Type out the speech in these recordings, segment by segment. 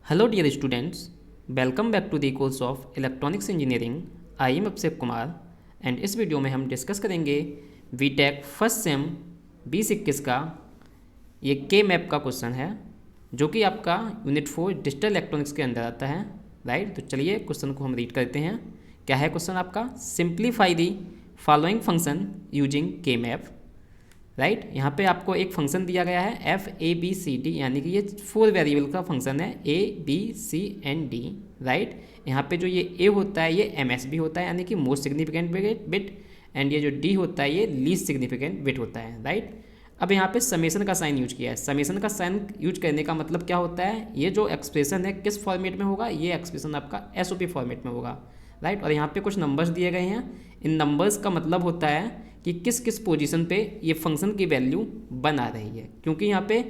Hello dear students, welcome back to the course of Electronics Engineering. I am Abhishek Kumar and इस video में हम discuss करेंगे BTech first sem 2021 का ये के मैप का क्वेश्चन है जो कि आपका यूनिट 4 डिजिटल इलेक्ट्रॉनिक्स के अंदर आता है। राइट, तो चलिए क्वेश्चन को हम रीड करते हैं। क्या है क्वेश्चन आपका? Simplify the following function using के मैप। राइट, यहाँ पे आपको एक फंक्शन दिया गया है f(a)(b)(c)(d), यानी कि ये 4 वेरिएबल का फंक्शन है a b c and d। Right, यहाँ पे जो ये a होता है ये MSB होता है, यानी कि मोस्ट सिग्निफिकेंट बिट, एंड ये जो d होता है ये लीस्ट सिग्निफिकेंट बिट होता है। राइट, अब यहाँ पे समेशन का साइन यूज किया है। समेशन का साइन यूज करने का मतलब क्या होता है? ये जो एक्सप्रेशन है किस फॉर्मेट में होगा? ये एक्सप्रेशन आपका SOP फॉर्मेट में होगा। राइट, और यहाँ पे कुछ नंबर्स दिए गए हैं। इन नंबर्स का मतलब होता है कि किस किस पोजीशन पे ये फंक्शन की वैल्यू बन आ रही है, क्योंकि यहाँ पे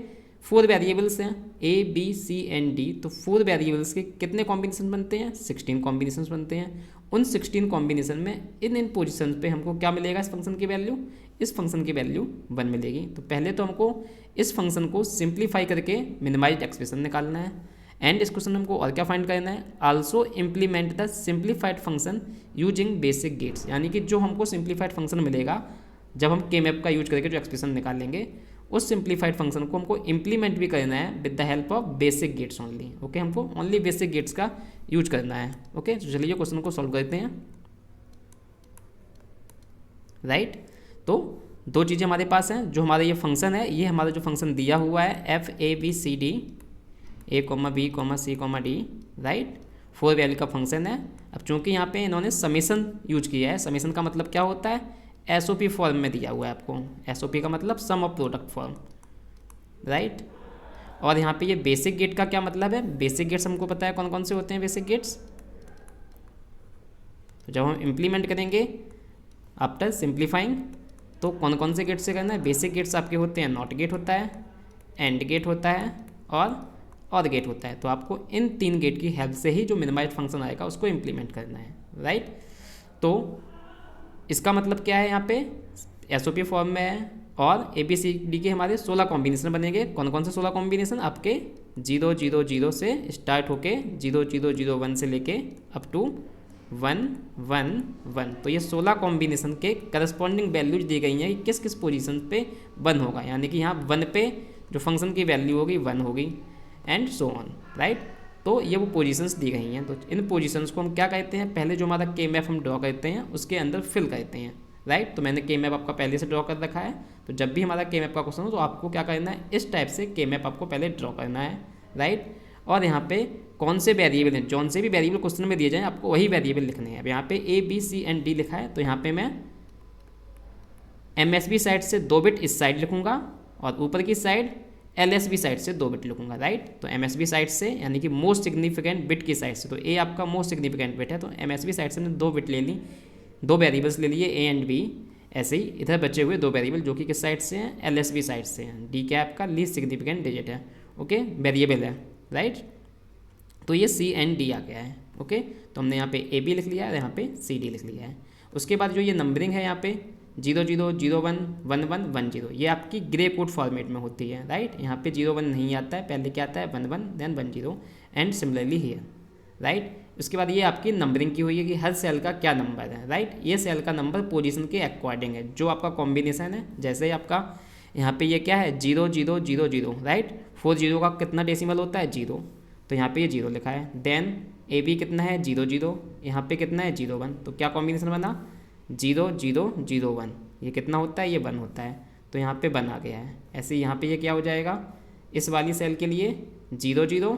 4 वेरिएबल्स हैं a b c and d। तो 4 वेरिएबल्स के कितने कॉम्बिनेशन बनते हैं? 16 कॉम्बिनेशन बनते हैं। उन 16 कॉम्बिनेशन में इन पोजीशन पे हमको क्या मिलेगा? इस फंक्शन की वैल्यू, इस फंक्शन की वैल्यू 1 मिलेगी। तो पहले तो हमको इस फंक्शन को सिंप्लीफाई करके मिनिमाइज्ड एक्सप्रेशन निकालना है। एंड इस क्वेश्चन में हमको और क्या फाइंड करना है? Also implement the simplified function using basic gates, यानी कि जो हमको सिंप्लीफाइड फंक्शन मिलेगा जब हम के मैप का यूज करके जो एक्सप्रेशन निकालेंगे, उस सिंप्लीफाइड फंक्शन को हमको इम्प्लीमेंट भी करना है with the help of basic gates only. Okay, हमको ओनली बेसिक गेट्स का यूज करना है। ओके, तो चलिए क्वेश्चन को सॉल्व करते हैं। राइट, तो दो चीज़ें हमारे पास हैं। जो हमारा ये फंक्शन है, ये हमारा जो फंक्शन दिया हुआ है f(a)(b)(c)(d), a(b)(c)(d). राइट, 4 वैल्यू का फंक्शन है। अब चूंकि यहाँ पे इन्होंने समेशन यूज किया है, समेशन का मतलब क्या होता है? SOP फॉर्म में दिया हुआ है आपको। SOP का मतलब सम ऑफ प्रोडक्ट फॉर्म। राइट, और यहाँ पे ये बेसिक गेट का क्या मतलब है? बेसिक गेट्स हमको पता है कौन कौन से होते हैं बेसिक गेट्स। तो जब हम इम्प्लीमेंट करेंगे आफ्टर सिंप्लीफाइंग, तो कौन कौन से गेट से करना है? बेसिक गेट्स आपके होते हैं, नॉट गेट होता है, एंड गेट होता है, और गेट होता है। तो आपको इन 3 गेट की हेल्प से ही जो मिनिमाइज्ड फंक्शन आएगा उसको इम्प्लीमेंट करना है। राइट, तो इसका मतलब क्या है? यहाँ पे SOP फॉर्म में है और ABCD के हमारे 16 कॉम्बिनेशन बनेंगे। कौन कौन से 16 कॉम्बिनेशन? आपके 0 0 0 से स्टार्ट होके 0 0 0 1 से लेके अप टू 1 1 1। तो ये 16 कॉम्बिनेशन के करस्पॉन्डिंग वैल्यूज दी गई हैं कि किस किस पोजीशन पे 1 होगा, यानी कि यहाँ 1 पे जो फंक्शन की वैल्यू होगी 1 होगी, एंड सो ऑन। राइट, तो ये वो पोजीशंस दी गई हैं। तो इन पोजीशंस को हम क्या कहते हैं? पहले जो हमारा के मैप हम ड्रॉ करते हैं उसके अंदर फिल करते हैं। राइट, तो मैंने के मैप आपका पहले से ड्रॉ कर रखा है। तो जब भी हमारा के मैप का क्वेश्चन हो तो आपको क्या करना है? इस टाइप से के मैप आपको पहले ड्रॉ करना है। राइट, और यहाँ पे कौन से वेरिएबल हैं, जौन से भी वेरिएबल क्वेश्चन में दिए जाएँ आपको वही वेरिएबल लिखने हैं। अब यहाँ पे a b c and d लिखा है, तो यहाँ पे मैं MSB साइड से 2 बिट इस साइड लिखूंगा और ऊपर की साइड LSB साइड से 2 बिट लिखूंगा। राइट, तो MSB साइड से यानी कि मोस्ट सिग्निफिकेंट बिट की साइड से, तो A आपका मोस्ट सिग्निफिकेंट बिट है, तो MSB साइड से मैंने 2 बिट ले ली, 2 वेरिएबल्स ले लिए A एंड B। ऐसे ही इधर बचे हुए 2 वेरिएबल जो कि किस साइड से हैं? LSB साइड से हैं। D क्या आपका लीस्ट सिग्निफिकेंट डिजिट है। ओके, वेरिएबल है। राइट, तो ये C एंड D आ गया है। ओके, तो हमने यहाँ पे AB लिख लिया है, यहाँ पे CD लिख लिया है। उसके बाद जो ये नंबरिंग है यहाँ पे 0 0 0 1 1 1 1 0, ये आपकी ग्रे कोड फॉर्मेट में होती है। राइट, यहाँ पे 0 1 नहीं आता है, पहले क्या आता है? 1 1 then 1 0 and similarly here. Right, उसके बाद ये आपकी नंबरिंग की हुई है कि हर सेल का क्या नंबर है। राइट, ये सेल का नंबर पोजीशन के अकॉर्डिंग है, जो आपका कॉम्बिनेशन है। जैसे आपका यहाँ पे ये क्या है? 0 0 0 0। राइट, 4 0 का कितना डेसिमल होता है? 0, तो यहाँ पे ये 0 लिखा है। देन AB कितना है? 0 0, यहाँ पे कितना है? 0 1। तो क्या कॉम्बिनेशन बना? 0 0 0 1। ये कितना होता है? ये 1 होता है, तो यहाँ पे 1 आ गया है। ऐसे यहाँ पे ये क्या हो जाएगा? इस वाली सेल के लिए 0 0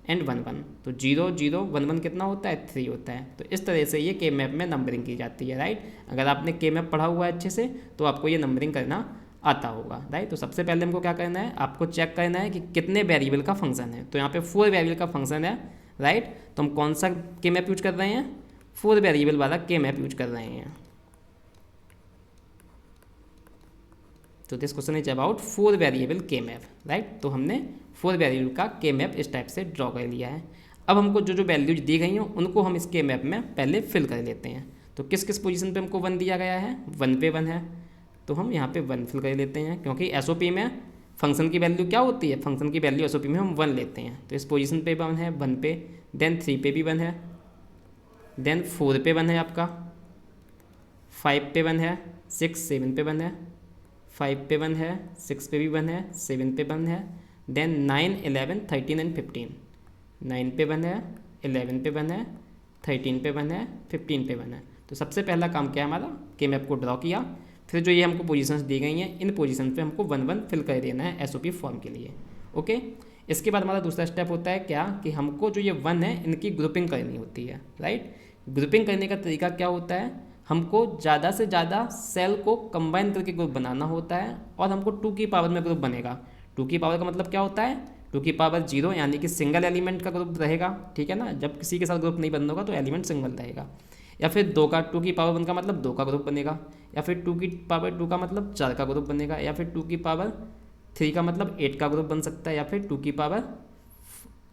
एंड 1 1, तो 0 0 1 1 कितना होता है? 3 होता है। तो इस तरह से ये के मैप में नंबरिंग की जाती है। राइट, अगर आपने के मैप पढ़ा हुआ है अच्छे से तो आपको ये नंबरिंग करना आता होगा। राइट, तो सबसे पहले हमको क्या करना है? आपको चेक करना है कि कितने वेरिएबल का फंक्शन है। तो यहाँ पे 4 वेरिएबल का फंक्शन है। राइट, तो हम कौन सा के मैप यूज कर रहे हैं? 4 वेरिएबल वाला के मैप यूज कर रहे हैं। तो this question is about 4 variable के मैप। राइट, तो हमने 4 वेरिएबल का के मैप इस टाइप से ड्रॉ कर लिया है। अब हमको जो जो वैल्यूज दी गई हैं उनको हम इस के मैप में पहले फिल कर लेते हैं। तो किस किस पोजीशन पे हमको 1 दिया गया है? 1 पे 1 है, तो हम यहाँ पे 1 फिल कर लेते हैं, क्योंकि SOP में फंक्शन की वैल्यू क्या होती है, फंक्शन की वैल्यू एसओपी में हम 1 लेते हैं। तो इस पोजीशन पे 1 है, 1 पे, देन 3 पे भी 1 है, देन 4 पे 1 है आपका, 5 पे 1 है, 6 7 पे 1 है, 5 पे 1 है, 6 पे भी 1 है, 7 पे 1 है, देन 9 11 13 एंड 15, 9 पे 1 है, 11 पे 1 है, 13 पे 1 है, 15 पे 1 है। तो सबसे पहला काम क्या है हमारा, के मैप को ड्रॉ किया, फिर जो ये हमको पोजीशंस दी गई हैं, इन पोजीशन पे हमको 1 1 फिल कर देना है एसओपी फॉर्म के लिए। ओके, इसके बाद हमारा दूसरा स्टेप होता है क्या, कि हमको जो ये 1 है इनकी ग्रुपिंग करनी होती है, राइट। ग्रुपिंग करने का तरीका क्या होता है, हमको ज़्यादा से ज़्यादा सेल को कंबाइन करके ग्रुप बनाना होता है, और हमको 2 की पावर में ग्रुप बनेगा। 2 की पावर का मतलब क्या होता है, 2 की पावर 0 यानी कि सिंगल एलिमेंट का ग्रुप रहेगा, ठीक है ना। जब किसी के साथ ग्रुप नहीं बनना होगा तो एलिमेंट सिंगल रहेगा। या फिर 2 की पावर 1 का मतलब 2 का ग्रुप बनेगा, या फिर 2 की पावर 2 का मतलब 4 का ग्रुप बनेगा, या फिर 2 की पावर 3 का मतलब 8 का ग्रुप बन सकता है, या फिर 2 की पावर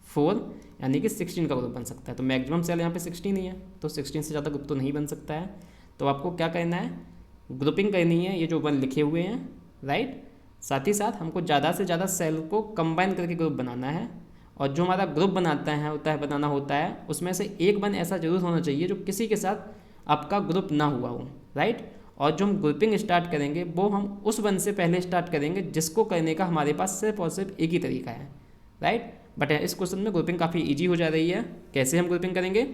4 यानी कि 16 का ग्रुप बन सकता है। तो मैक्सिमम सेल यहाँ पे 16 ही है, तो 16 से ज़्यादा ग्रुप तो नहीं बन सकता है। तो आपको क्या करना है, ग्रुपिंग करनी है, ये जो 1 लिखे हुए हैं, राइट। साथ ही साथ हमको ज़्यादा से ज़्यादा सेल को कंबाइन करके ग्रुप बनाना है, और जो हमारा ग्रुप बनाना होता है उसमें से एक 1 ऐसा जरूर होना चाहिए जो किसी के साथ आपका ग्रुप ना हुआ हो, राइट। और जो हम ग्रुपिंग स्टार्ट करेंगे वो हम उस 1 से पहले स्टार्ट करेंगे जिसको करने का हमारे पास सिर्फ और सिर्फ एक ही तरीका है, राइट। बट इस क्वेश्चन में ग्रुपिंग काफ़ी ईजी हो जा रही है। कैसे हम ग्रुपिंग करेंगे,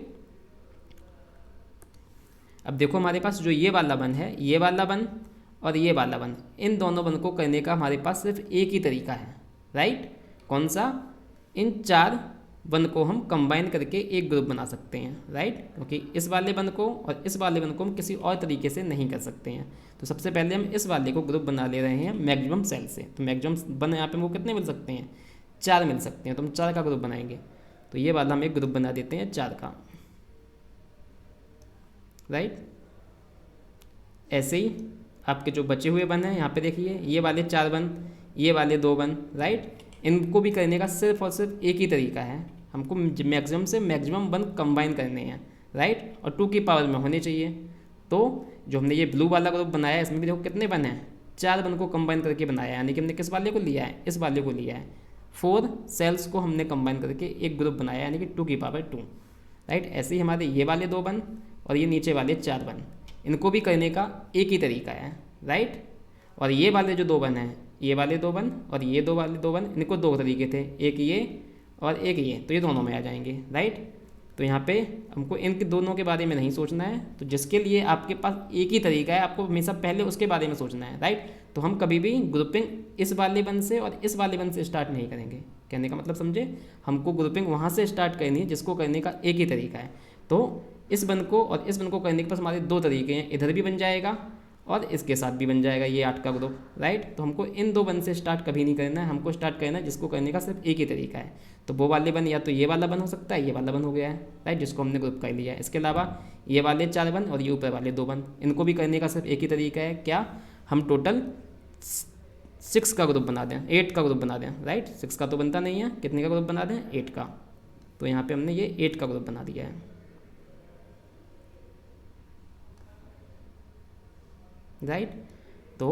अब देखो हमारे पास जो ये वाला 1 है, ये वाला 1 और ये वाला 1, इन दोनों 1 को करने का हमारे पास सिर्फ एक ही तरीका है, राइट। कौन सा, इन 4 1 को हम कंबाइन करके एक ग्रुप बना सकते हैं, राइट। क्योंकि इस वाले 1 को और इस वाले 1 को हम किसी और तरीके से नहीं कर सकते हैं। तो सबसे पहले हम इस वाले को ग्रुप बना ले रहे हैं मैक्सिमम सेल से। तो मैक्सिमम 1 यहाँ पे हमको कितने मिल सकते हैं, 4 मिल सकते हैं। तो हम 4 का ग्रुप बनाएंगे, तो ये वाला हम एक ग्रुप बना देते हैं 4 का, राइट। ऐसे ही आपके जो बचे हुए 1 हैं यहाँ पे देखिए, ये वाले 4 1, ये वाले 2 1, राइट। इनको भी करने का सिर्फ और सिर्फ एक ही तरीका है, हमको मैक्सिमम से मैक्सिमम 1 कंबाइन करने हैं, राइट। और 2 की पावर में होने चाहिए। तो जो हमने ये ब्लू वाला ग्रुप बनाया है, इसमें भी देखो कितने 1 हैं, 4 1 को कंबाइन करके बनाया है, यानी कि हमने किस वाले को लिया है, इस वाले को लिया है। 4 सेल्स को हमने कंबाइन करके एक ग्रुप बनाया, यानी कि 2 की पावर 2, राइट। ऐसे ही हमारे ये वाले 2 1 और ये नीचे वाले 4 1, इनको भी करने का एक ही तरीका है, राइट। और ये वाले जो 2 1 हैं, ये वाले 2 1 और ये वाले 2 1, इनको 2 तरीके थे, एक ये और एक ये, तो ये दोनों में आ जाएंगे, राइट। तो यहाँ पे हमको इनके दोनों के बारे में नहीं सोचना है। तो जिसके लिए आपके पास एक ही तरीका है, आपको हमेशा पहले उसके बारे में सोचना है, राइट। तो हम कभी भी ग्रुपिंग इस वाले 1 से और इस वाले 1 से स्टार्ट नहीं करेंगे। कहने का मतलब समझे, हमको ग्रुपिंग वहाँ से स्टार्ट करनी है जिसको करने का एक ही तरीका है। तो इस 1 को और इस 1 को करने के पास हमारे 2 तरीके हैं, इधर भी बन जाएगा और इसके साथ भी बन जाएगा ये 8 का ग्रुप, राइट। तो हमको इन 2 1 से स्टार्ट कभी नहीं करना है, हमको स्टार्ट करना है जिसको करने का सिर्फ एक ही तरीका है। तो वो वाले 1 या तो ये वाला 1 हो सकता है, ये वाला 1 हो गया है, राइट, जिसको हमने ग्रुप कर लिया है। इसके अलावा ये वाले 4 1 और ये ऊपर वाले 2 1, इनको भी करने का सिर्फ एक ही तरीका है, क्या, हम टोटल 6 का ग्रुप बना दें, 8 का ग्रुप बना दें, राइट। 6 का तो बनता नहीं है, कितने का ग्रुप बना दें, 8 का। तो यहाँ पे हमने ये 8 का ग्रुप बना दिया है, राइट। तो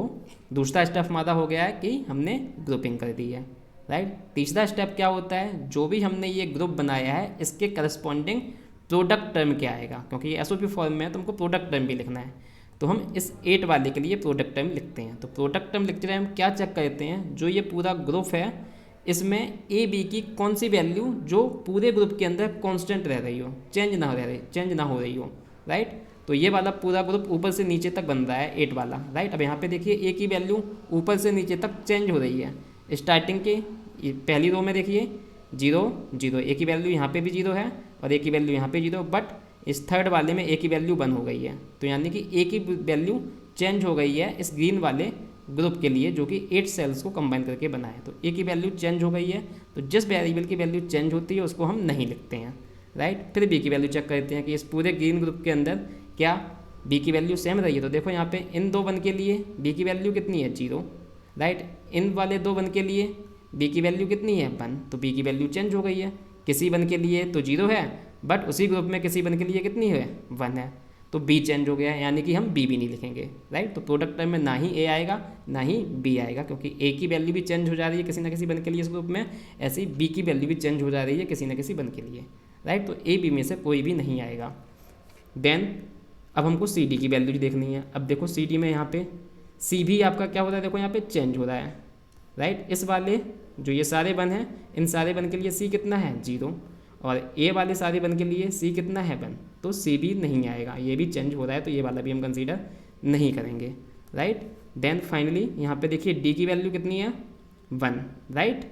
दूसरा स्टेप हमारा हो गया है कि हमने ग्रुपिंग कर दी है, राइट। तीसरा स्टेप क्या होता है, जो भी हमने ये ग्रुप बनाया है इसके करस्पॉन्डिंग प्रोडक्ट टर्म क्या आएगा, क्योंकि ये एसओपी फॉर्म में है तो हमको प्रोडक्ट टर्म भी लिखना है। तो हम इस 8 वाले के लिए प्रोडक्ट टर्म लिखते हैं। तो प्रोडक्ट टर्म लिखते रहे हम क्या चेक करते हैं, जो ये पूरा ग्रुप है इसमें ए बी की कौन सी वैल्यू जो पूरे ग्रुप के अंदर कांस्टेंट रह रही हो, चेंज ना हो रही हो, राइट। तो ये वाला पूरा ग्रुप ऊपर से नीचे तक बन रहा है 8 वाला, राइट। अब यहाँ पे देखिए ए की वैल्यू ऊपर से नीचे तक चेंज हो रही है। स्टार्टिंग के पहली रो में देखिए 0 0, ए की वैल्यू यहाँ पे भी 0 है और ए की वैल्यू यहाँ पे 0, बट इस थर्ड वाले में ए की वैल्यू 1 हो गई है। तो यानी कि ए की वैल्यू चेंज हो गई है इस ग्रीन वाले ग्रुप के लिए जो कि 8 सेल्स को कंबाइन करके बना है। तो ए की वैल्यू चेंज हो गई है, तो जिस वेरिएबल की वैल्यू चेंज होती है उसको हम नहीं लिखते हैं, राइट। फिर बी की वैल्यू चेक करते हैं कि इस पूरे ग्रीन ग्रुप के अंदर क्या बी की वैल्यू सेम रही है। तो देखो यहाँ पे इन 2 1 के लिए बी की वैल्यू कितनी है, 0, राइट। इन वाले 2 1 के लिए बी की वैल्यू कितनी है, 1, तो बी की वैल्यू चेंज हो गई है। किसी 1 के लिए तो 0 है, बट उसी ग्रुप में किसी 1 के लिए कितनी है, 1 है। तो बी चेंज हो गया है, यानी कि हम बी भी नहीं लिखेंगे, राइट। तो प्रोडक्ट टर्म में ना ही ए आएगा ना ही बी आएगा, क्योंकि ए की वैल्यू भी चेंज हो जा रही है किसी ना किसी वन के लिए इस ग्रुप में, ऐसे ही बी की वैल्यू भी चेंज हो जा रही है किसी ना किसी वन के लिए, राइट। तो ए बी में से कोई भी नहीं आएगा। देन अब हमको सी डी की वैल्यू देखनी है। अब देखो सी डी में यहाँ पे सी भी आपका क्या हो रहा है, देखो यहाँ पे चेंज हो रहा है, राइट। इस वाले जो ये सारे वन हैं, इन सारे वन के लिए सी कितना है 0, और ए वाले सारे वन के लिए सी कितना है 1, तो सी भी नहीं आएगा, ये भी चेंज हो रहा है, तो ये वाला भी हम कंसीडर नहीं करेंगे, राइट। देन फाइनली यहाँ पे देखिए डी की वैल्यू कितनी है 1, राइट।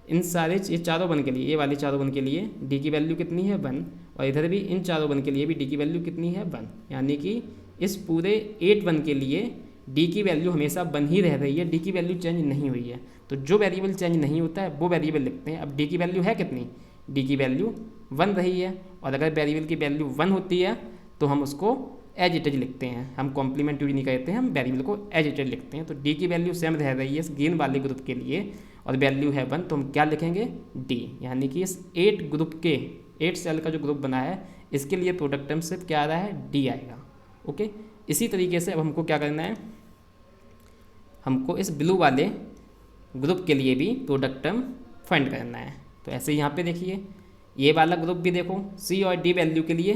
इन सारे ये चारों वन के लिए, ये वाले चारों वन के लिए डी की वैल्यू कितनी है 1, और इधर भी इन चारों वन के लिए भी डी की वैल्यू कितनी है 1, यानी कि इस पूरे 8 वन के लिए डी की वैल्यू हमेशा 1 ही रह रही है, डी की वैल्यू चेंज नहीं हुई है। तो जो वेरिएबल चेंज नहीं होता है वो वेरिएबल लिखते हैं। अब डी की वैल्यू है कितनी, डी की वैल्यू 1 रही है, और अगर वेरिएबल की वैल्यू 1 होती है तो हम उसको एज इट इज लिखते हैं, हम कॉम्प्लीमेंट यूज नहीं करते हैं, हम वेरिएबल को एज इट इज लिखते हैं। तो डी की वैल्यू सेम रह रही है इस ग्रीन वाले ग्रुप के लिए, और वैल्यू है 1, तो हम क्या लिखेंगे डी, यानी कि इस 8 ग्रुप के 8 सेल का जो ग्रुप बना है इसके लिए प्रोडक्ट टर्म सिर्फ क्या आ रहा है डी आएगा, ओके। इसी तरीके से अब हमको क्या करना है, हमको इस ब्लू वाले ग्रुप के लिए भी प्रोडक्ट टर्म फाइंड करना है। तो ऐसे यहाँ पे देखिए ये वाला ग्रुप भी देखो सी और डी वैल्यू के लिए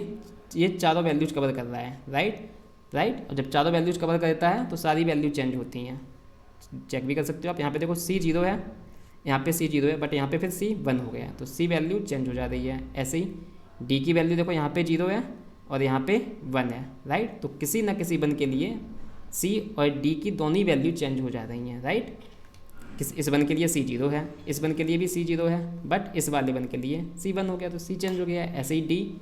ये चारों वैल्यूज कवर कर रहा है, राइट। और जब चारों वैल्यूज कवर करता है तो सारी वैल्यू चेंज होती हैं, चेक भी कर सकते हो आप। यहाँ पे देखो सी 0 है, यहाँ पे सी 0 है, बट यहाँ पे फिर सी 1 हो गया, तो सी वैल्यू चेंज हो जा रही है। ऐसे ही डी की वैल्यू देखो यहाँ पे 0 है और यहाँ पे 1 है, राइट। तो किसी ना किसी वन के लिए सी और डी की दोनों ही वैल्यू चेंज हो जा रही हैं, राइट। इस वन के लिए सी 0 है, इस वन के लिए भी सी 0 है, बट इस वाले वन के लिए सी 1 हो गया तो सी चेंज हो गया। ऐसे ही डी,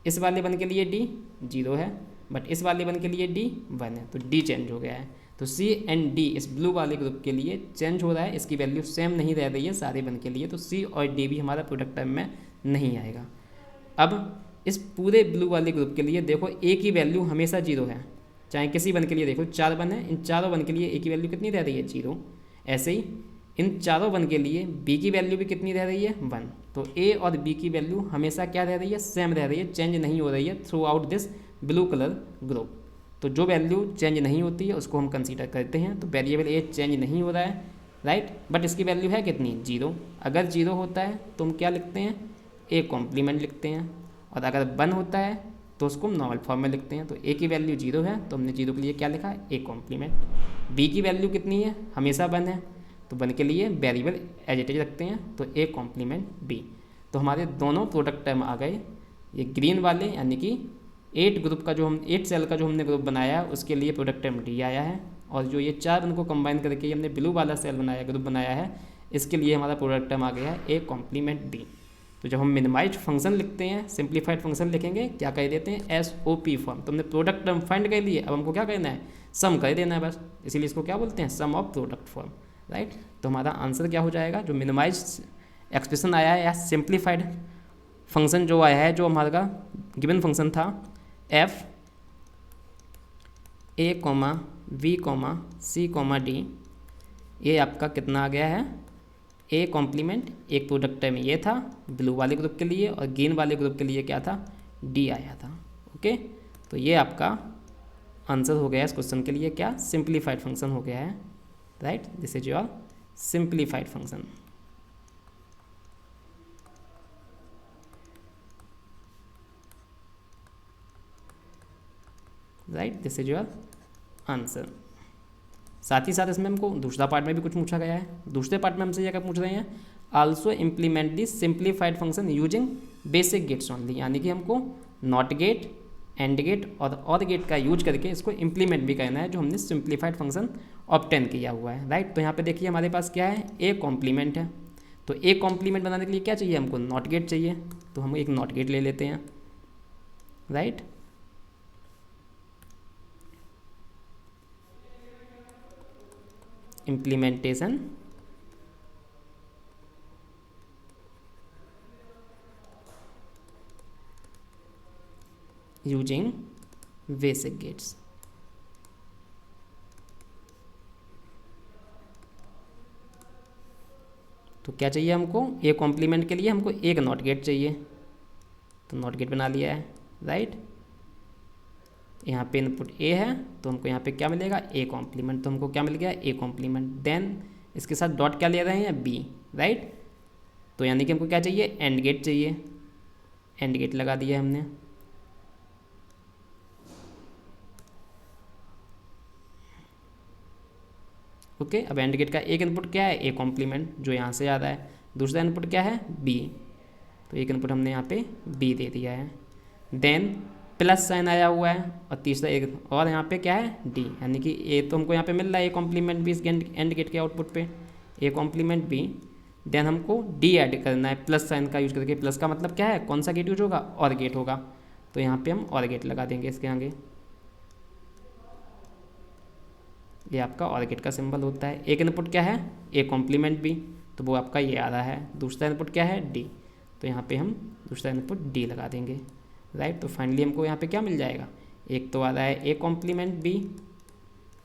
इस वाले वन के लिए डी 0 है, बट इस वाले वन के लिए डी 1 है, तो डी चेंज हो गया है। तो सी एंड डी इस ब्लू वाले ग्रुप के लिए चेंज हो रहा है, इसकी वैल्यू सेम नहीं रह रही है सारे वन के लिए, तो सी और डी भी हमारा प्रोडक्ट टर्म में नहीं आएगा। अब इस पूरे ब्लू वाले ग्रुप के लिए देखो ए की वैल्यू हमेशा 0 है, चाहे किसी वन के लिए देखो 4 वन है, इन चारों वन के लिए ए की वैल्यू कितनी रह रही है 0। ऐसे ही इन चारों वन के लिए बी की वैल्यू भी कितनी रह रही है 1, तो ए और बी की वैल्यू हमेशा क्या रह रही है सेम रह रही है, चेंज नहीं हो रही है through out this blue colour group. तो जो वैल्यू चेंज नहीं होती है उसको हम कंसीडर करते हैं। तो वेरिएबल ए चेंज नहीं हो रहा है, राइट, बट इसकी वैल्यू है कितनी 0। अगर 0 होता है तो हम क्या लिखते हैं ए कॉम्प्लीमेंट लिखते हैं, और अगर 1 होता है तो उसको हम नॉर्मल फॉर्म में लिखते हैं। तो ए की वैल्यू 0 है तो हमने 0 के लिए क्या लिखा ए कॉम्प्लीमेंट। बी की वैल्यू कितनी है हमेशा 1 है, तो 1 के लिए वेरिएबल एज इट इज रखते हैं, तो ए कॉम्प्लीमेंट बी। तो हमारे दोनों प्रोडक्ट टर्म आ गए। ये ग्रीन वाले यानी कि 8 ग्रुप का जो हम 8 सेल का जो हमने ग्रुप बनाया उसके लिए प्रोडक्ट टर्म डी आया है, और जो ये 4 वन को कंबाइन करके हमने ब्लू वाला सेल बनाया ग्रुप बनाया है इसके लिए हमारा प्रोडक्ट टर्म आ गया है ए कॉम्प्लीमेंट बी। तो जब हम मिनिमाइज्ड फंक्शन लिखते हैं, सिंप्लीफाइड फंक्शन लिखेंगे, क्या कर देते हैं SOP फॉर्म। तो हमने प्रोडक्ट टर्म फाइंड कर लिए, अब हमको क्या करना है सम कर देना है बस, इसीलिए इसको क्या बोलते हैं सम ऑफ प्रोडक्ट फॉर्म, राइट। तो हमारा आंसर क्या हो जाएगा, जो मिनिमाइज्ड एक्सप्रेशन आया है या सिंप्लीफाइड फंक्शन जो आया है, जो हमारा गिवन फंक्शन था f a, v, c, d, ये आपका कितना आ गया है ए कॉम्प्लीमेंट। एक प्रोडक्ट टर्म ये था ब्लू वाले ग्रुप के लिए, और ग्रीन वाले ग्रुप के लिए क्या था डी आया था, ओके। तो ये आपका आंसर हो गया इस क्वेश्चन के लिए, क्या सिंप्लीफाइड फंक्शन हो गया है, right. This is your simplified function, right. This is your answer. साथ ही साथ इसमें हमको दूसरा पार्ट में भी कुछ पूछा गया है। दूसरे पार्ट में हमसे ये क्या पूछ रहे हैं, आल्सो इम्प्लीमेंट दी simplified function using basic gates only, यानी कि हमको नॉट गेट, एंड गेट और गेट का यूज करके इसको इम्प्लीमेंट भी करना है जो हमने सिंप्लीफाइड फंक्शन ऑब्टेन किया हुआ है, राइट। तो यहाँ पे देखिए हमारे पास क्या है ए कॉम्प्लीमेंट है, तो ए कॉम्प्लीमेंट बनाने के लिए क्या चाहिए हमको नॉट गेट चाहिए, तो हम एक नॉट गेट ले लेते हैं, right. implementation using basic gates। तो क्या चाहिए हमको ए कॉम्प्लीमेंट के लिए हमको एक नॉट गेट चाहिए, तो नॉट गेट बना लिया है, राइट। यहाँ पे इनपुट ए है तो हमको यहाँ पे क्या मिलेगा, ए कॉम्प्लीमेंट। तो हमको क्या मिल गया, ए कॉम्प्लीमेंट। देन इसके साथ डॉट क्या ले रहे हैं, बी, राइट। तो यानी कि हमको क्या चाहिए, एंड गेट चाहिए। एंड गेट लगा दिया हमने। ओके, अब एंड गेट का एक इनपुट क्या है, ए कॉम्प्लीमेंट, जो यहाँ से आ रहा है। दूसरा इनपुट क्या है, बी। तो एक इनपुट हमने यहाँ पे बी दे दिया है। देन प्लस साइन आया हुआ है, और तीसरा एक और यहाँ पे क्या है, डी, यानी कि ए तो हमको यहाँ पे मिल रहा है ए कॉम्प्लीमेंट बी इस एंड गेट के आउटपुट पे, ए कॉम्प्लीमेंट बी। देन हमको डी ऐड करना है प्लस साइन का यूज करके। प्लस का मतलब क्या है, कौन सा गेट यूज होगा, और गेट होगा। तो यहाँ पे हम और गेट लगा देंगे इसके आगे। ये आपका और गेट का सिंबल होता है। एक इनपुट क्या है, ए कॉम्प्लीमेंट बी, तो वो आपका ये आ रहा है। दूसरा इनपुट क्या है, डी, तो यहाँ पे हम दूसरा इनपुट डी लगा देंगे, राइट। तो फाइनली हमको यहाँ पे क्या मिल जाएगा, एक तो आ रहा है ए कॉम्प्लीमेंट बी,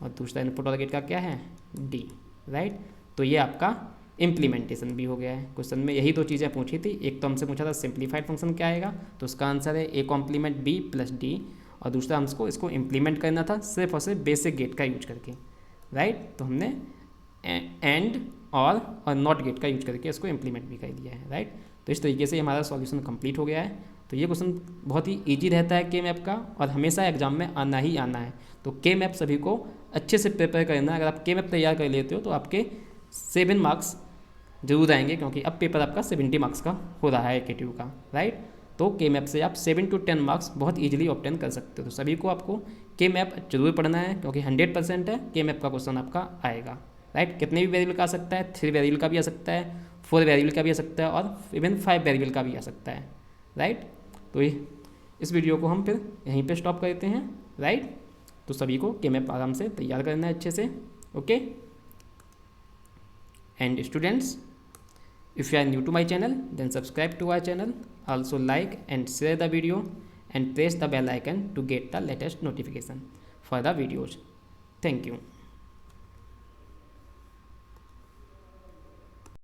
और दूसरा इनपुट और गेट का क्या है, डी, राइट। तो ये आपका इम्प्लीमेंटेशन भी हो गया है। क्वेश्चन में यही दो चीज़ें पूछी थी, एक तो हमसे पूछा था सिंप्लीफाइड फंक्शन क्या आएगा, तो उसका आंसर है A complement B plus D, और दूसरा हमको इसको इम्प्लीमेंट करना था सिर्फ और सिर्फ बेसिक गेट का यूज करके, राइट। तो हमने एंड और नॉट गेट का यूज करके इसको इम्प्लीमेंट भी कर दिया है, राइट। तो इस तरीके से हमारा सॉल्यूशन कंप्लीट हो गया है। तो ये क्वेश्चन बहुत ही इजी रहता है के मैप का, और हमेशा एग्जाम में आना ही आना है। तो के मैप सभी को अच्छे से प्रिपेयर करना है। अगर आप के मैप तैयार कर लेते हो तो आपके 7 मार्क्स जरूर आएंगे, क्योंकि अब पेपर आपका 70 मार्क्स का हो रहा है एकेटिव का, राइट। तो के मैप से आप 7 to 10 मार्क्स बहुत ईजिली ऑब्टेन कर सकते हो। तो सभी को आपको के मैप जरूर पढ़ना है, क्योंकि 100% है के मैप का क्वेश्चन आपका आएगा, राइट। कितने भी वेरिएबल का आ सकता है, 3 वेरिएबल का भी आ सकता है, 4 वेरिएबल का भी आ सकता है, और इवन 5 वेरिएबल का भी आ सकता है, राइट। तो इस वीडियो को हम फिर यहीं पे स्टॉप करते हैं, राइट। तो सभी को के मैप आराम से तैयार करना है अच्छे से, okay. And students, if you are new to my channel, then subscribe to our channel. Also like and share the video and press the bell icon to get the latest notification for the videos. Thank you.